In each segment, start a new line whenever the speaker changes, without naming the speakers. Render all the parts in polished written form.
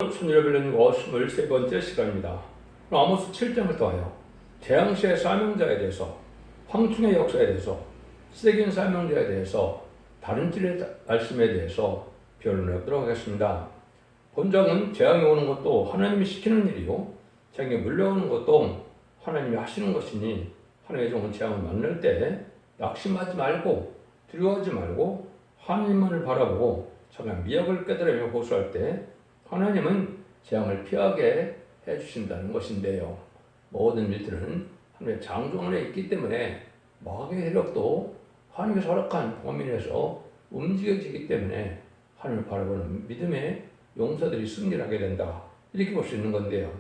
천일별님 53번째 시간입니다. 아모스 7장을 통하여 재앙시의 사명자에 대해서, 황충의 역사에 대해서, 시대적인 사명자에 대해서, 다른 찔의 말씀에 대해서 변론해 보도록 하겠습니다. 본장은 재앙이 오는 것도 하나님이 시키는 일이요, 재앙이 물려오는 것도 하나님이 하시는 것이니, 하나님의 종은 재앙을 만날 때 낙심하지 말고 두려워하지 말고 하나님만을 바라보고 정말 미약을 깨달으며 호소할 때 하나님은 재앙을 피하게 해주신다는 것인데요. 모든 일들은 하나님의 장종 안에 있기 때문에 마귀의 세력도 하나님의 허락한 범위 내에서 움직여지기 때문에 하나님을 바라보는 믿음의 용사들이 승리하게 된다. 이렇게 볼 수 있는 건데요.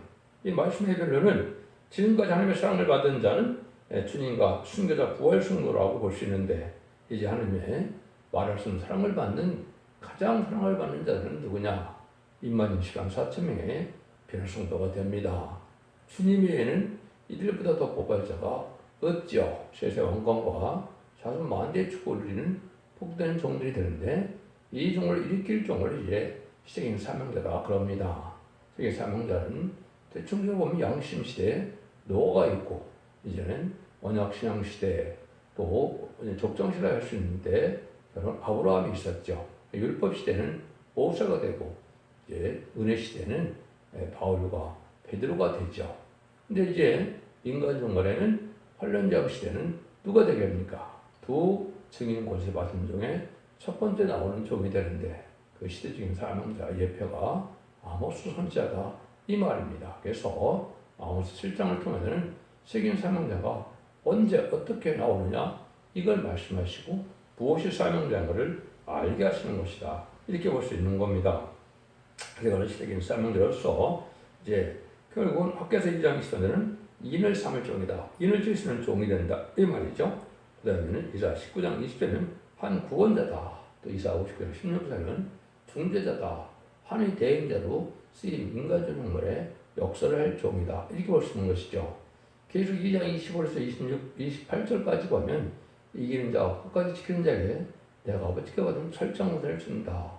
이 말씀의 변론은 지금까지 하나님의 사랑을 받은 자는 주님과 순교자 부활 승로라고 볼 수 있는데, 이제 하나님의 말할 수 없는 사랑을 받는, 가장 사랑을 받는 자들은 누구냐? 임마님 시간 4,000명의 변화 성도가 됩니다. 주님 외에는 이들보다 더 복할 자가 없죠. 세세 왕관과 자손 만대의 축복을 누리는 복된 종들이 되는데, 이 종을 일으킬 종을 이제 시대적인 사명자가 그럽니다. 세계 사명자는 대충적으로 보면 양심 시대에 노아가 있고, 이제는 언약 신앙 시대, 또 족장 시대 할 수 있는데 아브라함이 있었죠. 율법 시대는 모세가 되고, 이제 은혜 시대는 바울과 베드로가 되죠. 근데 이제 인간 종말에는 환란작 시대는 누가 되겠습니까? 두 증인 권세 받은 종의 첫 번째 나오는 종이 되는데, 그 시대적인 사명자 예표가 아모스 선지자다 이 말입니다. 그래서 아모스 7장을 통해서는 세계인 사명자가 언제 어떻게 나오느냐 이걸 말씀하시고 무엇이 사명자인가를 알게 하시는 것이다. 이렇게 볼 수 있는 겁니다. 그래서 시대적인 사명자로서 이제 결국은 학교에서 1장 20절에는 인을 삼을 종이다. 인을 지으시는 종이 된다. 이 말이죠. 그 다음에는 이사 19장 20절에는 한 구원자다. 또 이사 59장 16절에는 중재자다. 하나의 대행자로 쓰임 인간적 형물의 역사를 할 종이다. 이렇게 볼 수 있는 것이죠. 계속 2장 25에서 28절까지 보면 이기는 자와 끝까지 지키는 자에게 내가 아버지께 받은 철장 모델을 준다.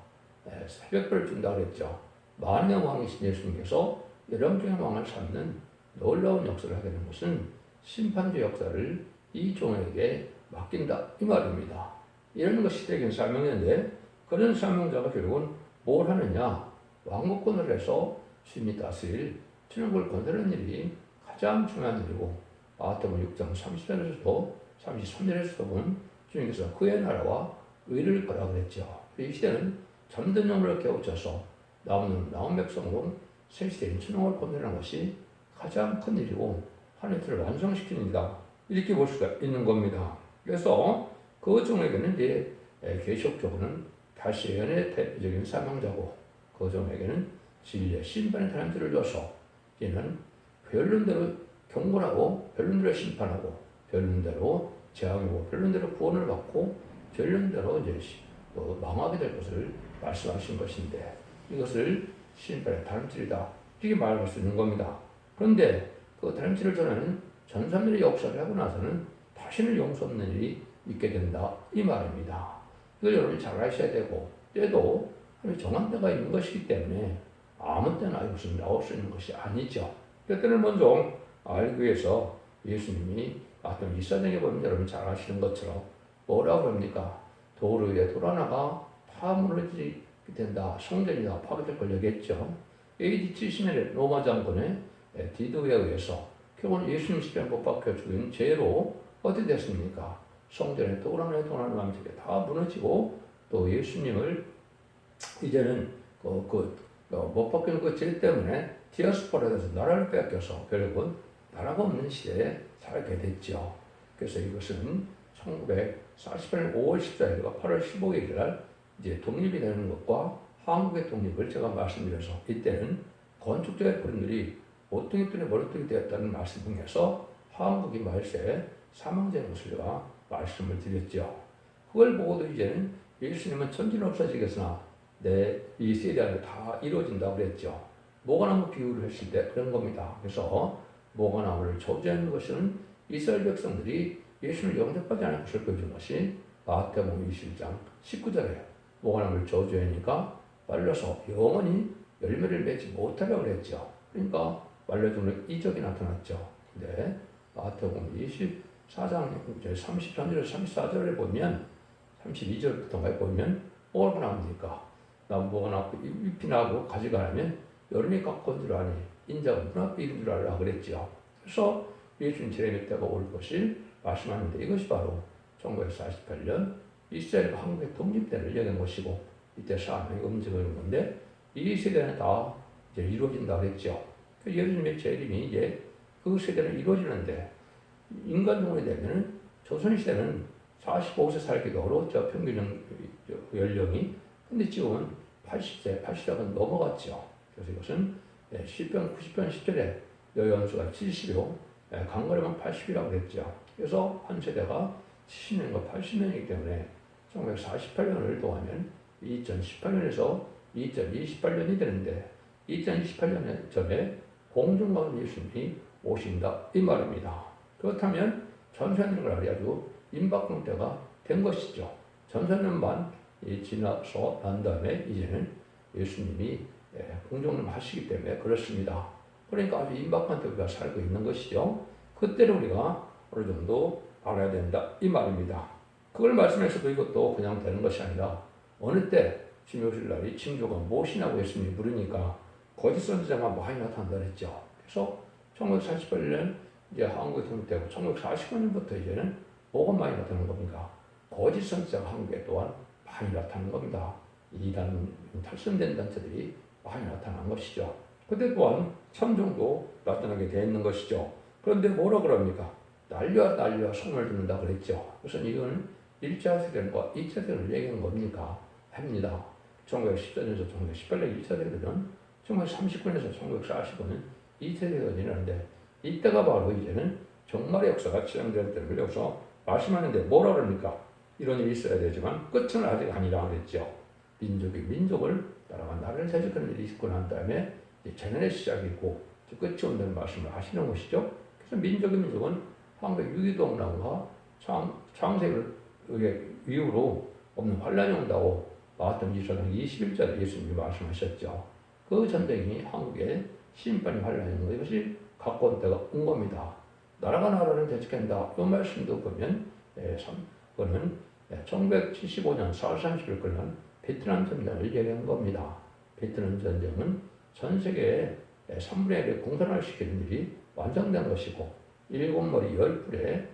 새벽별을 준다 그랬죠. 만의 왕이신 예수님께서 열왕중의 왕을 삼는 놀라운 역사를 하게 된 것은 심판주 역사를 이 종에게 맡긴다 이 말입니다. 이런 것이 시대적인 사명인데, 그런 사명자가 결국은 뭘 하느냐? 왕국권을 해서 주님이 다스릴 천국을 건드리는 일이 가장 중요한 일이고, 마태복음 6장 30절에서도 33절에서도 보면 주님께서 그의 나라와 의를 거라 그랬죠. 이 시대는 잠든 영을 깨우쳐서 나온 백성으로 새 시대인 천국을 건드리는 것이 가장 큰 일이고 하나님의 뜻을 완성시키는 일이다. 이렇게 볼 수가 있는 겁니다. 그래서 그 종에게는 이제 계시록적으로는 다시연의 대표적인 사명자고, 그 종에게는 진리의 심판의 타임들을 줘서 이는 별론대로 경고하고 별론대로 심판하고 별론대로 재앙이고 별론대로 구원을 받고 별론대로 이제 망하게 될 것을 말씀하신 것인데, 이것을 심판의 다름질이다 이렇게 말할 수 있는 겁니다. 그런데 그 다름질을 전하는 전사들의 역사를 하고 나서는 다시는 용서 없는 일이 있게 된다 이 말입니다. 이걸 여러분이 잘 아셔야 되고, 때도 정한 때가 있는 것이기 때문에 아무 때나 이것은 나올 수 있는 것이 아니죠. 그때는 먼저 알기 위해서 예수님이 어떤 이사장에 보면 여러분 잘 아시는 것처럼 뭐라고 합니까? 돌 위에 돌 하나가 다 무너지게 된다. 성전이 다 파괴될 걸 얘기했죠. AD 70년에 로마 장군의 디도에 의해서 결국은 예수님 십자가에 못 박혀 죽인 죄로 어떻게 됐습니까? 성전에 돌 하나에 돌 하나 남지게 다 무너지고, 또 예수님을 이제는 못 박히는 그 죄 때문에 디아스포라에 대해서 나라를 뺏겨서 결국은 나라가 없는 시대에 살게 됐죠. 그래서 이것은 1948년 5월 14일과 8월 15일 날 이제 독립이 되는 것과 한국의 독립을 제가 말씀드려서, 이때는 건축자의 분들이 모퉁이 뚫에 머리통이 되었다는 말씀 중에서 한국이 말세에 사망된 것을 제가 말씀을 드렸죠. 그걸 보고도 이제는 예수님은 천지는 없어지겠으나 내 이 세대 안에 다 이루어진다고 그랬죠. 모가나무 비유를 했을 때 그런 겁니다. 그래서 모가나무를 저주하는 것은 이스라엘 백성들이 예수를 영접하지 않을 것을 보여준 것이 마태복음 21장 19절에 모가나무를 저주하니까 빨려서 영원히 열매를 맺지 못하려고 그랬죠. 그러니까 완료적으로 이적이 나타났죠. 근데 마태복음 24장 이제 33절, 34절에 보면 32절부터가 보면 뭐가 나옵니까? 나무가 나고 잎이 나고 가지가 나면 여름이 가까운 줄 아니 인자가 문 앞에 이른 줄 알라 그랬죠. 그래서 예수님 재림의 때가 올 것을 말씀하는데 이것이 바로 1948년 이스라엘과 한국의 독립대를 얘기한 것이고 이때 사람이 움직이는 건데 이 세대는 다 이제 이루어진다 그랬죠. 예수님의 재림이 이제 그 세대는 이루어지는데 인간종이 되면은 조선시대는 45세 살기가 어려웠죠. 평균 연령이. 근데 지금은 80세, 80세가 넘어갔죠. 그래서 이것은 10편, 90편, 10절에 여연수가 70이고 강건하면 80이라고 그랬죠. 그래서 한 세대가 70년과 80년이기 때문에 1948년을 더하면 2018년에서 2028년이 되는데 2028년 전에 공중가운 예수님이 오신다 이 말입니다. 그렇다면 전천년을 아주 임박할 때가 된 것이죠. 전천년만 지나서 난 다음에 이제는 예수님이 공중을 하시기 때문에 그렇습니다. 그러니까 아주 임박한 때 우리가 살고 있는 것이죠. 그때를 우리가 어느 정도 알아야 된다 이 말입니다. 그걸 말씀해서도 이것도 그냥 되는 것이 아니라 어느 때 주님 오실 날이 징조가 무엇이냐고 예수님이 물으니까 거짓 선지자가 많이 나타난다 그랬죠. 그래서 1948년 이제 한국에 독립되고 1949년부터 이제는 뭐가 많이 나타나는 겁니까? 거짓 선지자가 한국에 또한 많이 나타나는 겁니다. 이단 탈선된 단체들이 많이 나타난 것이죠. 그때 또한 참종도 나타나게 되어 있는 것이죠. 그런데 뭐라 그럽니까? 난리와 소문을 듣는다 그랬죠. 우선 이건 1차 세대과 2차 세대를 얘기하는 겁니까? 합니다. 1914년에서 1918년 1차 세대는 1939년에서 1949년 2차 세대가 지나는데 이때가 바로 이제는 종말의 역사가 진행될 때를 여기서 말씀하는데 뭐라 그럽니까? 이런 일이 있어야 되지만 끝은 아직 아니라 그랬죠. 민족이 민족을 나라가 나라를 대적하는 일이 있고 난 다음에 재난의 시작이고 끝이 온다는 말씀을 하시는 것이죠. 그래서 민족은 한국 유기동란과 창세를 이후로 없는 환란이 온다고 마태복음 24장 21절에 예수님이 말씀하셨죠. 그 전쟁이 한국에 심판이 환란이 온 것이 가까운 때가 온 겁니다. 나라가 나라를 대적한다. 이 말씀도 보면 그거는 1975년 4월 30일 끝난 베트남 전쟁을 얘기한 겁니다. 베트남 전쟁은 전 세계에 3분의 1을 공산화를 시키는 일이 완성된 것이고 7머리 10뿔에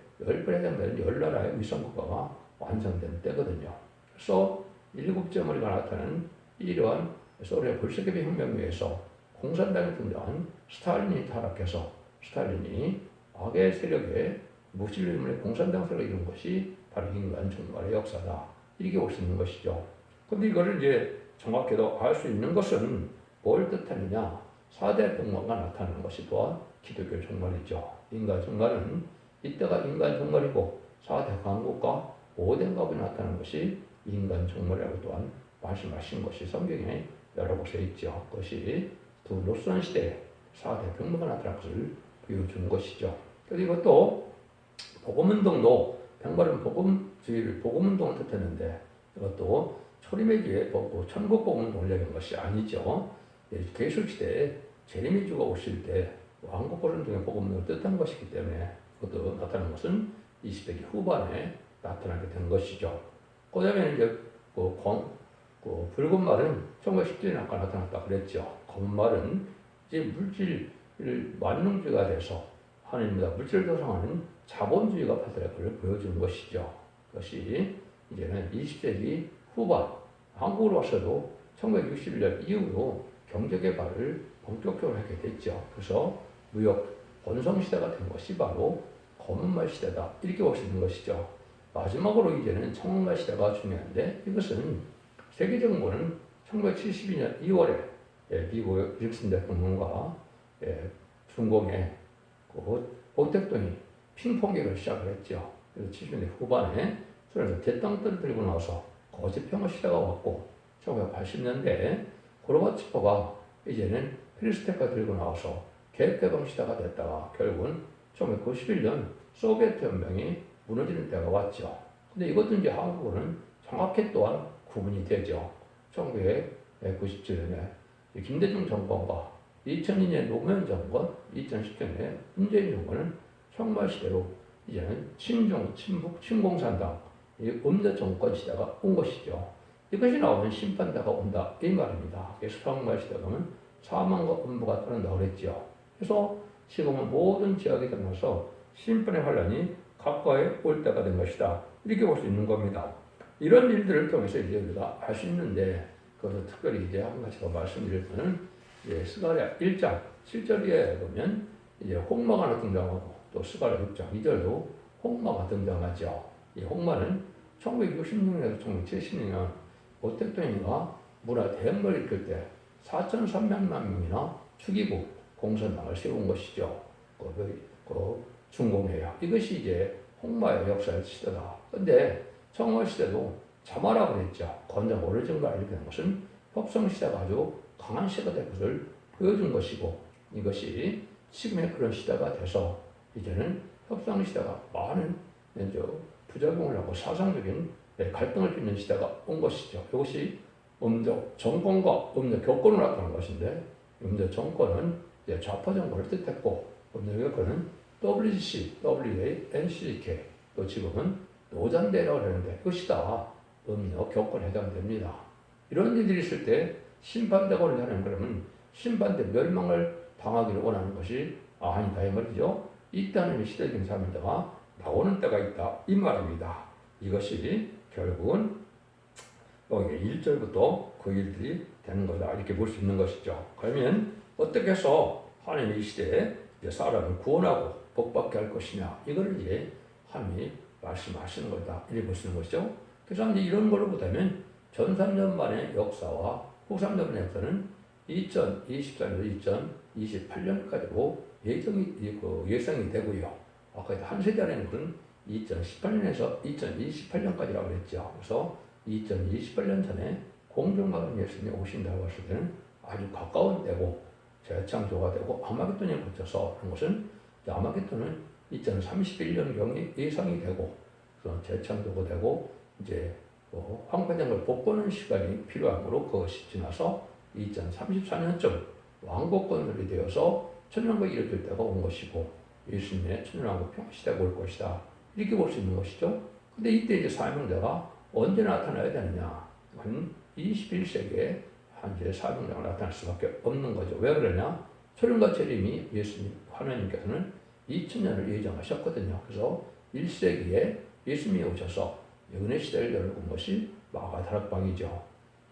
해당되는 10나라의 위성국가가 완성된 때거든요. 그래서 7째 머리가 나타나는 이러한 소련 볼셰비키 혁명에 의해서 공산당이 등장한 스탈린이 타락해서 스탈린이 악의 세력에 무슬림의 공산당 세력을 이룬 것이 바로 인간 종말의 역사다. 이렇게 볼 수 있는 것이죠. 근데 이거를 이제 정확히도 알 수 있는 것은 뭘 뜻하느냐? 4대 종말가 나타나는 것이 또한 기독교 종말이죠. 인간 종말은 이때가 인간 종말이고 4대 강국과 5대 갑이 나타나는 것이 인간 종말이라고 또한 말씀하신 것이 성경에 여러 곳에 있죠. 그것이 두 노선 시대에 4대 병마가 나타난 것을 보여준 것이죠. 그래서 이것도 복음운동도 병마는 복음주의를 복음운동을 뜻했는데 이것도 초림의 기회에 천국 복음운동을 얘기한 것이 아니죠. 계술시대에 재림의 주가 오실 때 왕국 보존중의 복음운동을 뜻한 것이기 때문에 그것도 나타난 것은 20세기 후반에 나타나게 된 것이죠. 그 다음에 이제 붉은 말은 1910년에 아까 나타났다 그랬죠. 검은 말은 이제 물질 만능주의가 돼서 하나님보다 물질을 조성하는 자본주의가 발달을 보여주는 것이죠. 그것이 이제는 20세기 후반 한국으로 와서도 1961년 이후로 경제개발을 본격적으로 하게 됐죠. 그래서 무역 번성시대가 된 것이 바로 검은말 시대다. 이렇게 볼 수 있는 것이죠. 마지막으로 이제는 청원말 시대가 중요한데 이것은 세계적인 거는 1972년 2월에 미국 닉슨 대통령과 중공의 보택동이 핑퐁객을 시작을 했죠. 그래서 70년대 후반에 소련에서 대땅들을 들고 나와서 거짓평화 시대가 왔고 1980년대에 고르바초프가 이제는 페리스테카 들고 나와서 계획개방 시대가 됐다가 결국은 1991년 소비에트 연맹이 무너지는 때가 왔죠. 근데 이것도 이제 한국어는 정확히 또한 구분이 되죠. 1997년에 김대중 정권과 2002년 노무현 정권, 2010년에 문재인 정권은 청말 시대로 이제는 친중, 친북, 친공산당 이 음대 정권 시대가 온 것이죠. 이것이 나오면 심판대가 온다 이 말입니다. 그래서 청말 시대가 오면 사망과 음부가 떠난다고 그랬죠. 그래서 지금은 모든 지역에 들어서 심판의 환란이 가까이 올 때가 된 것이다. 이렇게 볼 수 있는 겁니다. 이런 일들을 통해서 이제 우리가 알 수 있는데, 그것을 특별히 이제 한 가지 더 말씀드릴 때는, 스가랴 1장 7절에 보면 이제 홍마가 하나 등장하고, 또 스가랴 6장 2절도 홍마가 등장하죠. 이 홍마는 1966년에서 1976년 오 대통령이가 문화 대혁명을 일으킬 때 4,300만 명이나 축이고 공산당을 세운 것이죠. 중공회야. 이것이 이제 홍마의 역사의 시대다. 근데 청월 시대도 자마라 그랬죠. 건장 오래전과 이렇게 된 것은 협성 시대가 아주 강한 시대가 된 것을 보여준 것이고, 이것이 지금의 그런 시대가 돼서 이제는 협상 시대가 많은 부작용을 하고 사상적인 갈등을 빚는 시대가 온 것이죠. 이것이 음력 정권과 음력 교권을 나타낸 것인데, 음력 정권은 좌파 정권을 뜻했고, 음력 교권은 WGC, WA, NCK, 또 지금은 노잔대라고 하는데 이것이 다 음력 교권에 해당됩니다. 이런 일들이 있을 때 심판대권을 하는 그러면 심판대 멸망을 당하기를 원하는 것이 아니다 이 말이죠. 이때는 시대적인 사명자가 나오는 때가 있다 이 말입니다. 이것이 결국은 여기 1절부터 그 일들이 되는 거다 이렇게 볼 수 있는 것이죠. 그러면 어떻게 해서 하나님의 이 시대에 사람을 구원하고 복받게 할 것이냐, 이걸 이제 하나님이 말씀하시는 거다 이렇게 볼 수 있는 것이죠. 그래서 이제 이런 걸로 보자면 전 3년 만의 역사와 후 3년 만의 역사는 2024년에서 2028년까지로 예상이 되고요. 아까 한 세대 안에는 그런 2018년에서 2028년까지라고 했죠. 그래서 2028년 전에 공중과는 예수님이 오신다고 했을 때는 아주 가까운 때고, 재창조가 되고 아마겟돈에 거쳐서 한 것은, 아마겟돈은 2031년경이 예상이 되고, 재창조가 되고 이제 황폐된 걸 복구하는 시간이 필요하므로 그것이 지나서 2034년쯤 왕복권이 되어서 천년왕국이 이루어질 때가 온 것이고, 예수님의 천년왕국 평시대가 올 것이다 이렇게 볼 수 있는 것이죠. 근데 이때 이제 사명자가 언제 나타나야 되느냐? 한 21세기에 이제 사명자가 나타날 수밖에 없는 거죠. 왜 그러냐? 초림과 재림이 예수님 하나님께서는 2000년을 예정하셨거든요. 그래서 1세기에 예수님이 오셔서 은혜 시대를 열어본 것이 마가다락방이죠.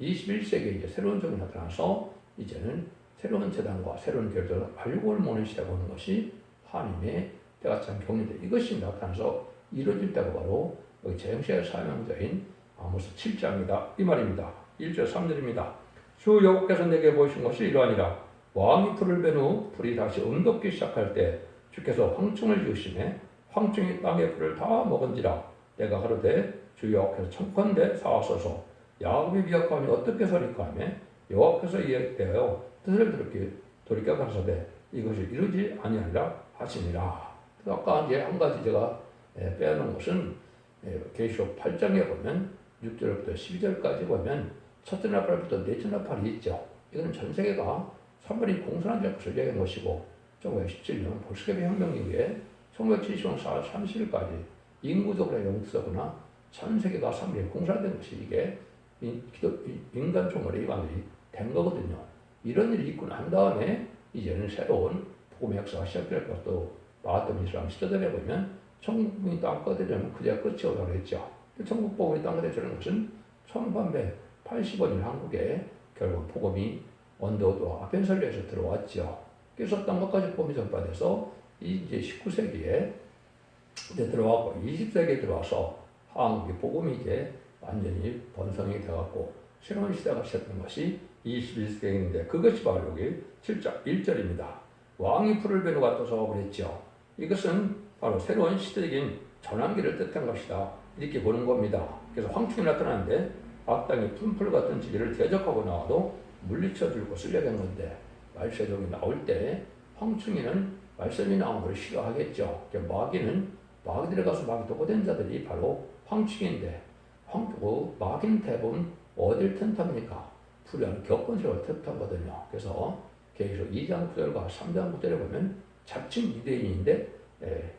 21세기에 이제 새로운 종이 나타나서 이제는 새로운 재단과 새로운 결정을 알고를 모는 시대가 오는 것이 하나님의 때가 참 경륜인데, 이것이 나타나서 이루어질 때가 바로 여기 재형시의 사명자인 아모스 7장이다 이 말입니다. 1절 3절입니다. 주 여호와께서 내게 보이신 것이 이러하니라. 왕이 풀을 벤 후 풀이 다시 음돋기 시작할 때 주께서 황충을 지으시매 황충이 땅의 풀을 다 먹은지라. 내가 가로되 주 여호와께서 청컨대 사하소서. 야곱이 미약하니 어떻게 서리까 하며 여호와께서 이에 대하여 뜻을 돌이켜 가라사대 이것이 이루지 아니하리라 하시니라. 아까 이제 한 가지 제가 빼놓은 것은 계시록 8장에 보면 6절부터 12절까지 보면 첫째 나팔부터 넷째 나팔이 있죠. 이거는 전 세계가 산발이 공산화될 것을 얘기한 것이고, 1917년 볼스케비 혁명 이후에 1970년 4월 30일까지 인구적으로 영구적으나 전 세계가 산발이 공산화된 것이 이게 인간 총괄의 완전히 된 거거든요. 이런 일이 있고 난 다음에 이제는 새로운 복음의 역사가 시작될 것도 마가다락 이스라엘 시대들에 보면 천국이 땅끝에 되면 그제야 끝이 오라고 했죠. 천국 복음이 땅끝에 되는 것은 1885년 한국에 결국 복음이 언더우드와 아펜설리에서 들어왔죠. 그래서 땅끝까지 복음이 전파돼서 이제 19세기에 이제 들어왔고 20세기에 들어와서 한국의 복음이 이제 완전히 번성이 되었고 새로운 시대가 시작된 것이 21세기인데, 그것이 바로 여기 7장 1절입니다. 왕이 풀을 베누 같아서 그랬죠. 이것은 바로 새로운 시대적인 전환기를 뜻한 것이다 이렇게 보는 겁니다. 그래서 황충이 나타나는데 악당이 푼풀 같은 지기를 대적하고 나와도 물리쳐 줄 것을 얘기한 건데, 말세종이 나올 때 황충이는 말씀이 나온 걸 싫어하겠죠. 마귀 들어가서 마귀 도구된 자들이 바로 황충인데, 마귀는 대부분 어딜 틈탑니까? 풀이하는 격분세를 뜻하거든요. 그래서 계속 2장 구절과 3장 구절에 보면 자칭 유대인인데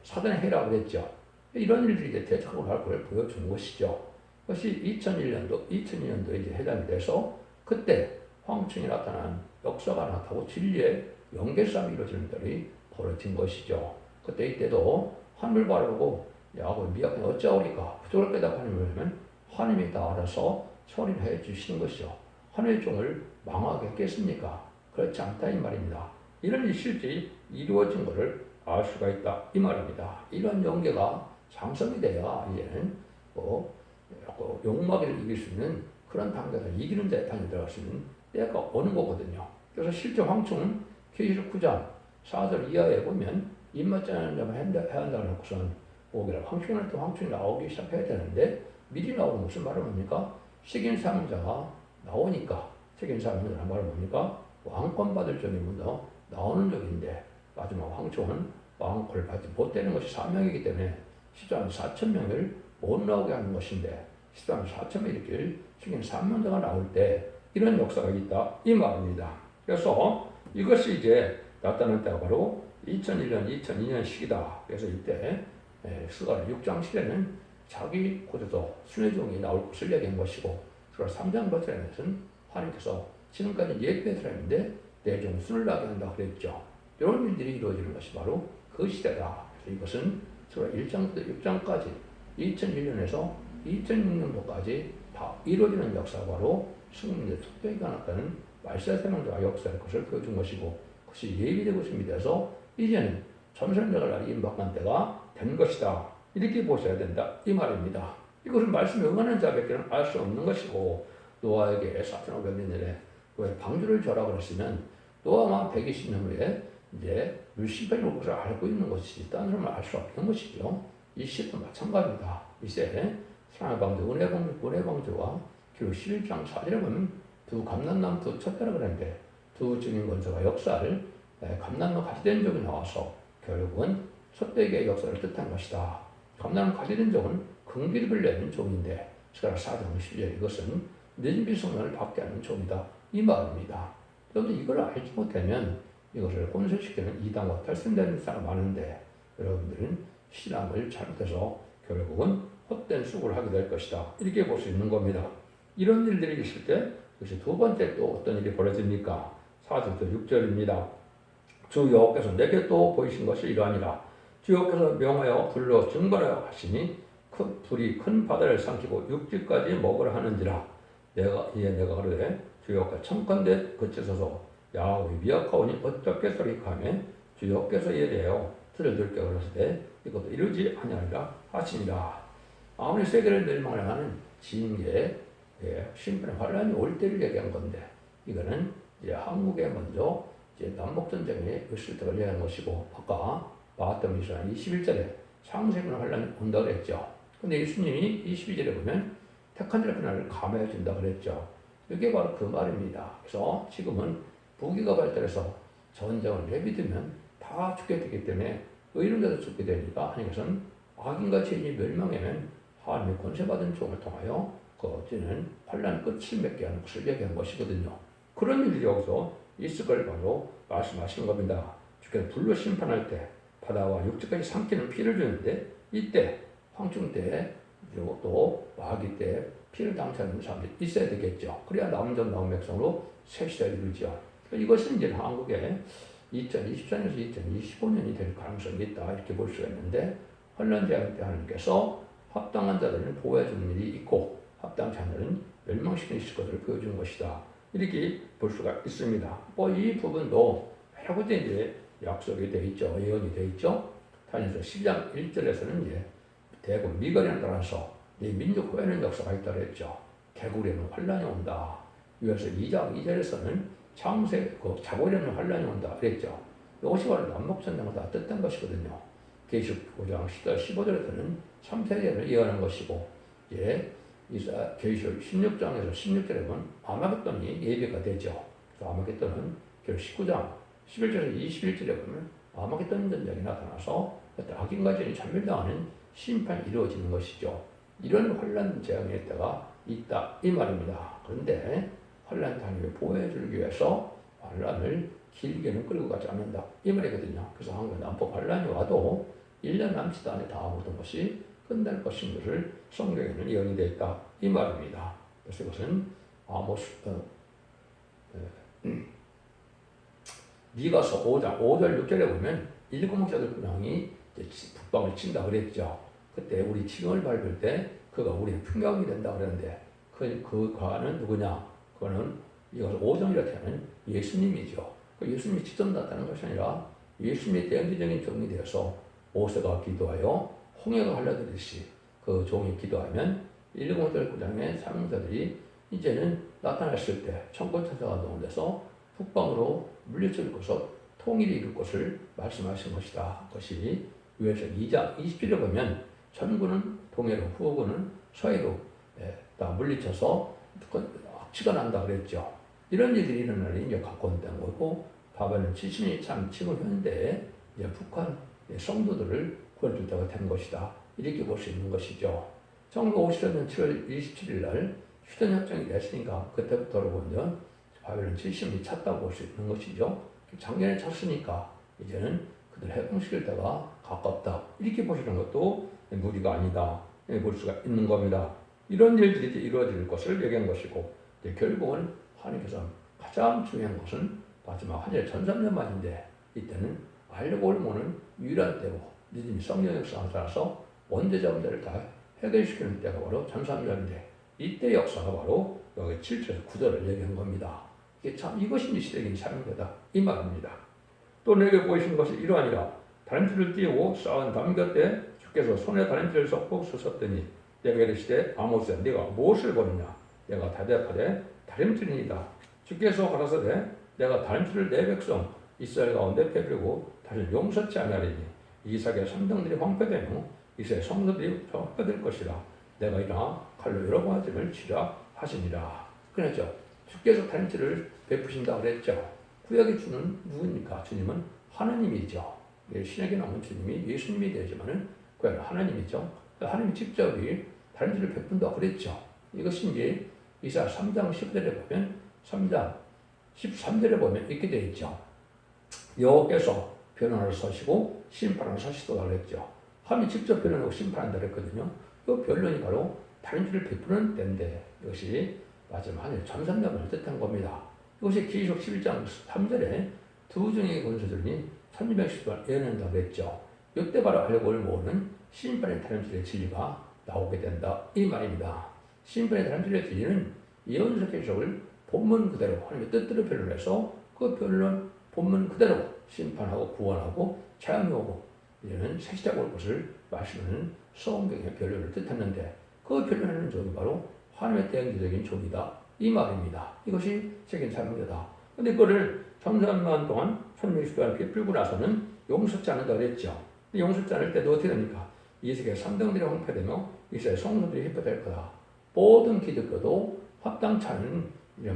사단의 해라고 했죠. 이런 일들이 이제 대적하고 날 걸 보여주는 것이죠. 그것이 2002년도에 이제 해당이 돼서 그때 황충이 나타난 역사가 나타나고 진리의 연계싸움이 이루어지는 일이 벌어진 것이죠. 그때 이때도 하늘 바라보고 야곱이 미약하니 어찌하오리까 부족을 깨닫고 하나님을 하면 하나님이 다 알아서 처리를 해 주시는 것이죠. 하늘의 종을 망하게 했겠습니까? 그렇지 않다 이 말입니다. 이런 일이 실제 이루어진 것을 알 수가 있다 이 말입니다. 이런 연계가 장성이 돼야 이제는 욕마귀를 이길 수 있는 그런 단계가 이기는 자의 단에 들어갈 수 있는 때가 오는 거거든요. 그래서 실제 황충은 계시록 9장 4절 이하에 보면 입맞지 않는 자만 해야 한다고 해놓고선 오기를 황충할 때 황충이 나오기 시작해야 되는데 미리 나오는 무슨 말을 뭡니까? 식인 사명자가 나오니까 식인 사명자란 말은 뭡니까? 왕권 받을 적이 먼저 나오는 적인데 마지막 황충은 왕권을 받지 못되는 것이 사명이기 때문에 10장 4,000명을 못 나오게 하는 것인데 10장 4,000명 일으킬 식인 사명자가 나올 때 이런 역사가 있다 이 말입니다. 그래서 이것이 이제 나타날 때가 바로 2001년, 2002년 시기다. 그래서 이때 스가랴 6장 7에는 자기 곳에서 순회종이 나올 것을 얘기한 것이고 스가랴 3장 버튼에서는 하나님께서 지금까지 예배드렸는데 내 종 순을 나게 한다 그랬죠. 이런 일들이 이루어지는 것이 바로 그 시대다. 그래서 이것은 스가랴 1장부터 6장까지 2001년에서 2006년도까지 다 이루어지는 역사가 바로 승리의 특별히가 나타나는 말세 세명자가 역사할 것을 보여준 것이고 그것이 예비되고 준비돼서 이제는 전선자가 날이 임박한 때가 된 것이다. 이렇게 보셔야 된다. 이 말입니다. 이것은 말씀에 응하는 자밖에는 알 수 없는 것이고 노아에게 4,500년 전에 왜 방주를 절하고 그랬으면 노아만 120년 후에 이제 물심판이 올 것을 알고 있는 것이지 다른 사람은 알 수 없는 것이죠. 이 시도 마찬가지입니다. 이제 사랑의 방주, 은혜 방주와 기록 11장 4절에 보면 두 감람나무 두 첩배라 그랬는데 두 증인 권세가 역사를 감람나무 같이 된 적이 나와서 결국은 첩배의 역사를 뜻한 것이다. 감람나무 같이 된 적은 긍기를 내는 종인데 스가랴 4장 10절 이것은 늦은비 성령을 받게 하는 종이다. 이 말입니다. 그런데 이걸 알지 못하면 이것을 혼선시키는 이단과 탈선되는 사람 많은데 여러분들은 신앙을 잘못해서 결국은 헛된 수고를 하게 될 것이다. 이렇게 볼 수 있는 겁니다. 이런 일들이 있을 때 그것이 두 번째 또 어떤 일이 벌어집니까? 4절부터 6절입니다. 주 여호와께서 내게 또 보이신 것이 이러하니라. 주 여호와께서 명하여 불러 증발하여 하시니 큰 불이 큰 바다를 삼키고 육지까지 먹으라 하는지라. 내가 가로되 주 여호와께 청컨대 그치소서 야곱이 미약하오니 어떻게 소리하며 주 여호와께서 이에 대하여 틀을 들게 그러시되 이것도 이루지 아니하리라 하시니라. 아무리 세계를 멸망을 하는 징계 심판의 환란이 올 때를 얘기한 건데 이거는 이제 한국에 먼저 이제 남북전쟁에 있을 때를 얘기한 것이고 아까 마가복음 21절에 창세기는 환란이 온다 그랬죠. 근데 예수님이 22절에 보면 택한 자의 그날을 감해해 준다 그랬죠. 이게 바로 그 말입니다. 그래서 지금은 부기가 발달해서 전쟁을 내비두면 다 죽게 되기 때문에 의로운 자도 죽게 되니까 하나님께서는 악인과 죄인이 멸망하면 하나님의 권세받은 종을 통하여 그 어찌는 환란 끝을 맺게 하는 것을 얘기한 것이거든요. 그런 일이 여기서 있을 걸 바로 말씀하시는 겁니다. 주께서 불로 심판할 때 바다와 육지까지 삼키는 피를 주는데 이때 황충 때 그리고 또 마귀 때 피를 당치는 사람들이 있어야 되겠죠. 그래야 남은 백성으로 새 시대를 이루죠. 이것은 이제 한국에 2024년에서 2025년이 될 가능성이 있다 이렇게 볼 수가 있는데 환란 제한 때 하나님께서 합당한 자들은 보호해 주는 일이 있고 합당치 않은 자들은 멸망시키는 것을 보여주는 것이다. 이렇게 볼 수가 있습니다. 이 부분도 여러 가지 이제 약속이 되어 있죠. 예언이 되어 있죠. 다니엘서 10장 1절에서는 이제 대국 미갈이라는 나라에서 네 민족 후회하는 역사가 있다고 했죠. 개구리에는 환란이 온다. 이어서 2장 2절에서는 자고리에는 환란이 온다 그랬죠. 이것이 바로 남북전쟁을 다 뜻한 것이거든요. 계시록 5장 15절에서는 3세대를 예언한 것이고 계시록 16장에서 16절에 보면 아마겟돈이 예비가 되죠. 그래서 아마겟돈은 계시록 19장 11절에서 21절에 보면 아마겟돈 전쟁이 나타나서 악인과 죄인이 전멸당하는 심판이 이루어지는 것이죠. 이런 환란 재앙의 때가 있다 이 말입니다. 그런데 환란 당일 보호해주기 위해서 환란을 길게는 끌고 가지 않는다. 이 말이거든요. 그래서 한국 남북 환란이 와도 1년 남지도 않에 다 모든 것이 끝날 것인 것을 성경에는 예언이 되어 있다. 이 말입니다. 그래서 이것은 아모스 미가서 5장 5절 6절에 보면 일곱 목자들 군왕이 북방을 친다 그랬죠. 그때 우리 칭을 밟을 때 그가 우리의 풍경이 된다 그랬는데 그 과는 누구냐? 그거는 이것을 5장이라 하는 예수님이죠. 예수님이 직접 나타나는 것이 아니라 예수님의 대행적인 종이 되어서 모세가 기도하여 홍해가 갈라지듯이 그 종이 기도하면 일곱 목자들 군왕의 사명자들이 이제는 나타났을 때 천군 천사가 동원돼서 북방으로 물리칠 것을 통일이 이룰 것을 말씀하신 것이다. 그것이 요한복음 2장 20절에 보면 전군은 동해로 후군은 서해로 다 물리쳐서 악취가 난다 그랬죠. 이런 일들이 일어나니 이제 각본된 거고 바벨론 70년이 참 지금 현대에 이제 북한 성도들을 구원줄 때가 된 것이다. 이렇게 볼 수 있는 것이죠. 1953년 7월 27일 날 휴전협정이 됐으니까 그때부터로 보면 바벨론 70년이 찼다고 볼 수 있는 것이죠. 작년에 찼으니까 이제는 그들 해방시킬 때가 가깝다. 이렇게 보시는 것도 무리가 아니다. 볼 수가 있는 겁니다. 이런 일들이 이제 이루어질 것을 얘기한 것이고 결국은 하나님께서 가장 중요한 것은 마지막 한일 전삼년만인데 이때는 알고 모르는 유일한 때고 믿음이 성령 역사에 따라서 원죄자 문제를 다 해결시키는 때가 바로 전삼년인데 이때 역사가 바로 여기 7절에서 9절을 얘기한 겁니다. 이게 참 이것이 시대적인 사명이다 이 말입니다. 또 내게 보이신 것이 이러하니라. 다림줄을 띄우고 싸운 담곁에 주께서 손에 다림줄을 섞고 서섰더니 내가 이르시되 아모스야 네가 무엇을 보느냐. 내가 대답하되 다림줄이니이다. 주께서 가라사대 내가 다림줄을 내 백성 이스라엘 가운데 펴들고 다시 용서치 아니하리니 이삭의 삼등들이 황폐되며 이스라엘 성도들이 황폐될 것이라. 내가 일어나 칼로 여러 가지를 치라 하시니라. 그랬죠. 주께서 다림줄을 베푸신다 그랬죠. 구약의 주는 누구입니까? 주님은 하나님이죠. 신약에 나오는 주님이 예수님이 되지만은 구약은 하나님이죠. 하나님이 직접 다림줄을 베푼다 그랬죠. 이것이 이제 이사야 3장 10절에 보면 3장 13절에 보면 이렇게 되어 있죠. 여호께서 변호하러 서시고 심판하러 서시도다 그랬죠. 하나님이 직접 변호하고 심판한다 그랬거든요. 그 변론이 바로 다림줄을 베푸는 때인데 이것이 마지막 하늘 전삼년을 뜻한 겁니다. 이것이 기록 11장 3절에 두 중의 권세들이 1210번 예언한다고 그랬죠. 이때 바로 알고 모으는 심판의 다림줄의 진리가 나오게 된다 이 말입니다. 심판의 다림줄의 진리는 예언서 계시록을 본문 그대로 하나님의 뜻대로 변론해서 그 변론 본문 그대로 심판하고 구원하고 재앙이 오고 이제는 새 시대가 올 것을 말씀하는 성경의 변론을 뜻했는데 그 변론하는 종이 바로 하나님의 대행자적인 종이다 이 말입니다. 이것이 세계 사명이다. 근데 그거를 1300년 동안 1600년 베풀고 나서는 용서치 않는다 그랬죠. 용서치 않을 때도 어떻게 됩니까? 이 세계 3등들이 황폐되며 이스라엘 성도들이 회복될 거다. 모든 기독교도 합당치 않은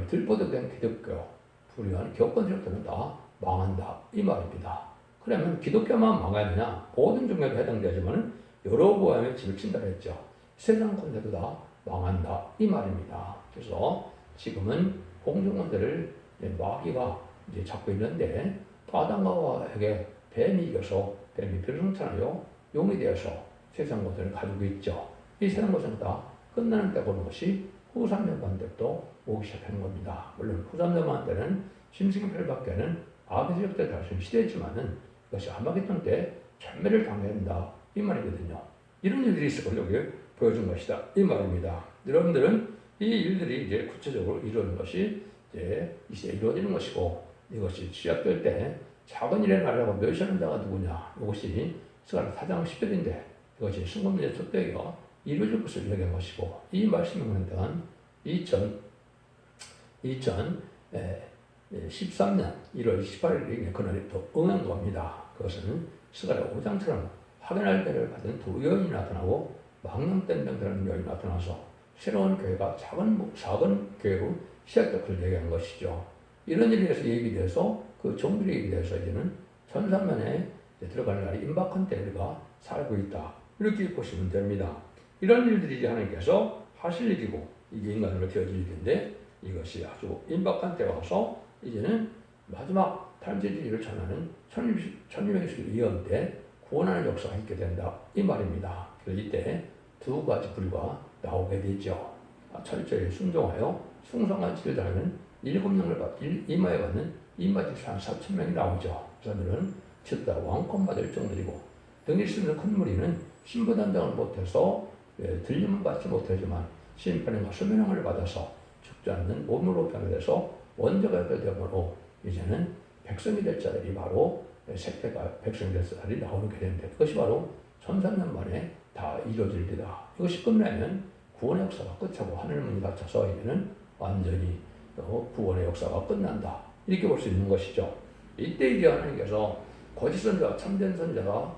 들보도된 기독교 불의한 교권들부터는 다 망한다 이 말입니다. 그러면 기독교만 망하느냐? 모든 종교도 해당되지만 여러 보암에 집을 친다 했죠. 세상 권세도 다 망한다 이 말입니다. 그래서 지금은 공중권세를 마귀가 이제 잡고 있는데 아담과 하와에게 뱀이 이겨서 뱀이 별승천하여 용이 되어서 세상 권세를 가지고 있죠. 이 세상 권세는 다 끝나는 때 보는 것이 후3년반 때부터 오기 시작하는 겁니다. 물론 후3년반 때는 심승의 별밖에는 아비스역 때 다시 시대지만은 이것이 아마겟돈 때 전멸을 당해야 한다 이 말이거든요. 이런 일들이 있을 걸 여기 보여준 것이다 이 말입니다. 여러분들은 이 일들이 이제 구체적으로 이루어지는 것이 이제 이 시대에 이루어지는 것이고 이것이 시작될 때 작은 일에 나라고 멸시하는 자가 누구냐? 이것이 스가랴 4장 10절인데 이것이 순금의 촛대기가 이루어질 것을 얘기한 것이고 이 말씀이 오는 동안 2013년 1월 28일에 그날이 또 응한 겁니다. 그것은 스가랴 5장처럼 확연할 때를 받은 두 여인이 나타나고 망령된 병들은 여인이 나타나서 새로운 교회가 작은 교회로 시작될 것을 얘기한 것이죠. 이런 일에 대해서 얘기돼서 그 종들이 얘기돼서 이제는 천삼년에 들어갈 날이 임박한 때 우리가 살고 있다. 이렇게 보시면 됩니다. 이런 일들이 이제 하나님께서 하실 일이고 이게 인간으로 되어질 일인데 이것이 아주 임박한 때가 와서 이제는 마지막 탄재주의를 전하는 1600년 이후 때 구원하는 역사가 있게 된다 이 말입니다. 그래서 이때 두 가지 부류가 나오게 되죠. 철저히 순종하여 충성한 지도자는 7명을 임하에 받는 임마지 한 4,000명이 나오죠. 그들은 듣다 왕권 받을 정도이고 등이 쓰는 큰 무리는 신부단장을 못해서 들림은 받지 못하지만 심판과 수명을 받아서 죽지 않는 몸으로 변화돼서 원자가 되므로 이제는 백성이 될 자들이 바로 색대가 백성이 될 자들이 나오게 되는데 그것이 바로 1300년 만에 다 이루어질때다. 이것이 끝나면 구원의 역사가 끝하고 하늘 문이 닫혀서 이제는 완전히 구원의 역사가 끝난다. 이렇게 볼 수 있는 것이죠. 이때 이제 하나님께서 거짓 선자와 참된 선자가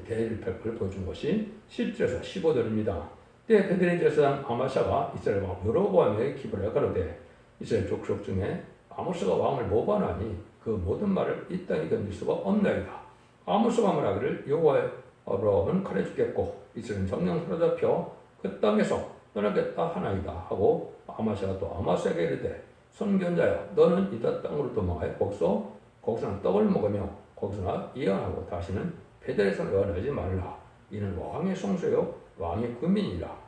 대를 보여준 것이 10절에서 15절입니다. 때 그들의 제사장 아마샤가 이스라엘 왕 여로보암에게 기부를 가로되 이스라엘 족속 중에 아모스가 왕을 모반하니 그 모든 말을 이 땅에 견딜 수가 없나이다. 아모스가 말하기를 여호와의 아브라함은 칼에 죽겠고 이스라엘은 정령 사로잡혀 그 땅에서 떠나겠다 하나이다 하고 아마샤가 또 아마스에게 이르되 선견자야 너는 이따 땅으로 도망하여 거기서는 떡을 먹으며 거기서나 예언하고 다시는 베델에서 예언하지 말라. 이는 왕의 성소요 왕의 군민이라.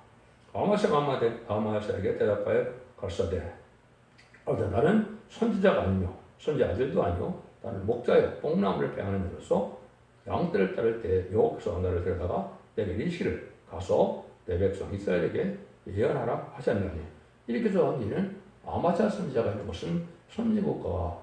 아마샤가 아마샤에게 대답하여 가로되 나는 선지자가 아니며 선지 아들도 아니요 나는 목자요 뽕나무를 배하는 자로서 양떼를 따를 때 여호와께서 나를 데려다가 내게 이르시기를 가서 내 백성 이스라엘에게 예언하라 하셨나니 이렇게 해서 이는 아마샤 선지자가 있는 것은 선지국가와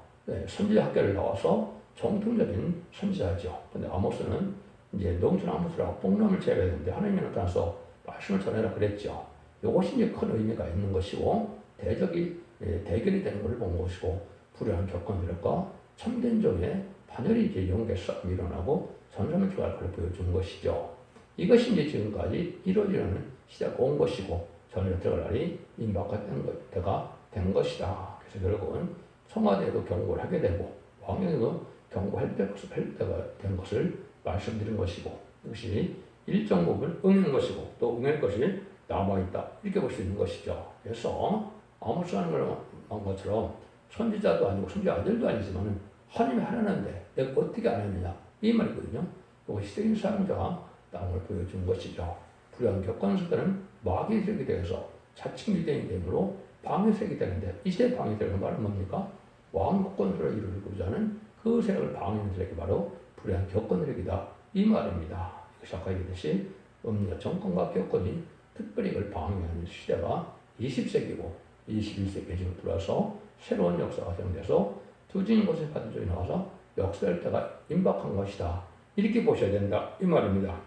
선지자 학교를 나와서 정통적인 선지자죠. 근데 아모스는 이제 농촌 아모스라고 뽕나무를 재배해야 되는데 하나님이 나타나서 말씀을 전해라 그랬죠. 이것이 이제 큰 의미가 있는 것이고 대적이 대결이 되는 것을 본 것이고 불의한 조건들과 참된 종의 반열이 이제 용계 싸움이 일어나고 전쟁을 들어갈 것을 보여준 것이죠. 이것이 이제 지금까지 이루어지는 시대가 온 것이고 전쟁을 들어갈 날이 임박한 때가 된 것이다. 그래서 결국은 청와대에도 경고를 하게 되고 왕에게도 경고할 때가 된 것을 말씀드린 것이고 이것이 일정 부분 응한 것이고 또 응할 것이 남아있다 이렇게 볼 수 있는 것이죠. 그래서 아모스가 하는 것처럼 선지자도 아니고 선지자 아들도 아니지만 하나님이 하나인데 내가 어떻게 안 했느냐 이 말이거든요. 이것이 시대인 사명자가 나온 걸 보여준 것이죠. 불의한 격건수들은 마귀의 세력이 되어서 자칭 유대인이 되므로 방의 세력이 되는데 이 시대 방의 세력은 말은 뭡니까? 왕국권수를 이루고자 하는 그 세력을 방해하는 세력이 바로 불의한 격건세력이다 이 말입니다. 이것이 아까 얘기했듯이 음력 정권과 격건이 특별히 이걸 방해하는 시대가 20세기고 21세기에 지금 들어와서 새로운 역사가 정돼서 두진 곳에 받은 쪽이 나와서 역사할 때가 임박한 것이다. 이렇게 보셔야 된다. 이 말입니다.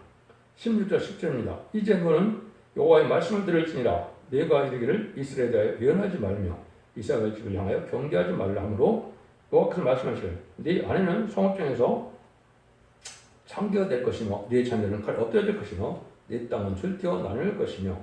16절 10절입니다. 이제 너는 여호와의 말씀을 들을지니라 내가 이르기를 이스라엘에 대하여 예언하지 말며 이스라엘 집을 향하여 경계하지 말라 하므로 여호와께서 말씀하시기를 네 아내는 성읍중에서 창기가 될 것이며 네 자녀는 칼에 엎드려질 것이며 네 땅은 줄티어 나눌 것이며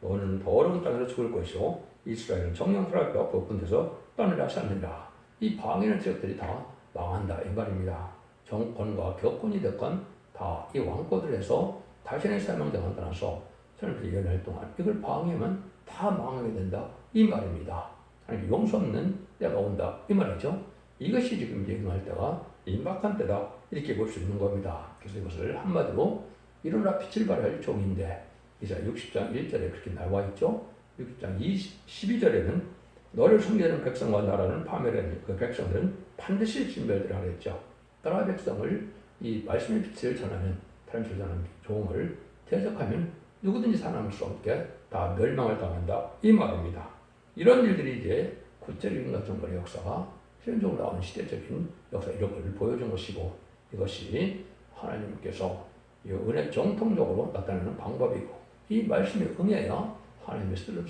너는 더러운 땅에서 죽을 것이요 이스라엘은 정령스럽게 높은 데서 떠나려 하셨느니라. 이 방해하는 세력들이 다 망한다 이 말입니다. 정권과 격권이 됐건 다 이 왕권들에서 자신의 사명자가 나타나서 저는 연할 동안 이걸 방해하면 다 망하게 된다 이 말입니다. 아니 용서 없는 때가 온다 이 말이죠. 이것이 지금 예언할 때가 임박한 때다 이렇게 볼 수 있는 겁니다. 그래서 이것을 한마디로 일어나 빛을 발할 종인데 이사야 60장 1절에 그렇게 나와 있죠. 60장 12절에는 너를 섬기는 백성과 나라는 파멸하니 그 백성들은 반드시 진멸되라 그랬죠. 나라 백성을 이 말씀의 빛을 전하는 다른 전하는 종을 대적하면 누구든지 살아남을 수 없게 다 멸망을 당한다 이 말입니다. 이런 일들이 이제 구체적인 정권의 역사가 실현적으로 나오는 시대적인 역사 이런 걸 보여준 것이고 이것이 하나님께서 이 은혜 정통적으로 나타내는 방법이고 이 말씀에 응해야 하나님의 쓰는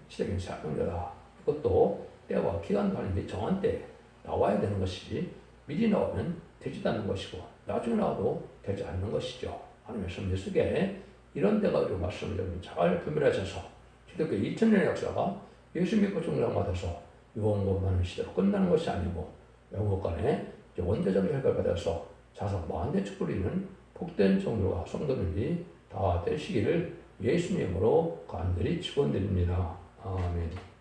시대적인 사명자다. 이것도 때와 기간도 하나님이 정한 때에 나와야 되는 것이지 미리 나오면 되지도 않는 것이고 나중에 나와도 되지 않는 것이죠. 하나님의 섭리 속에 이런 때가 우리 말씀을 잘 분별하셔서 기독교 2000년의 역사가 예수 믿고 중장받아서 유언고만하는 시대로 끝나는 것이 아니고 영국간에 원대적인 혈과를 받아서 자석 만대 축부리는 복된 종교가 성도들이 다 되시기를 예수님으로 간절히 축원드립니다. 아멘.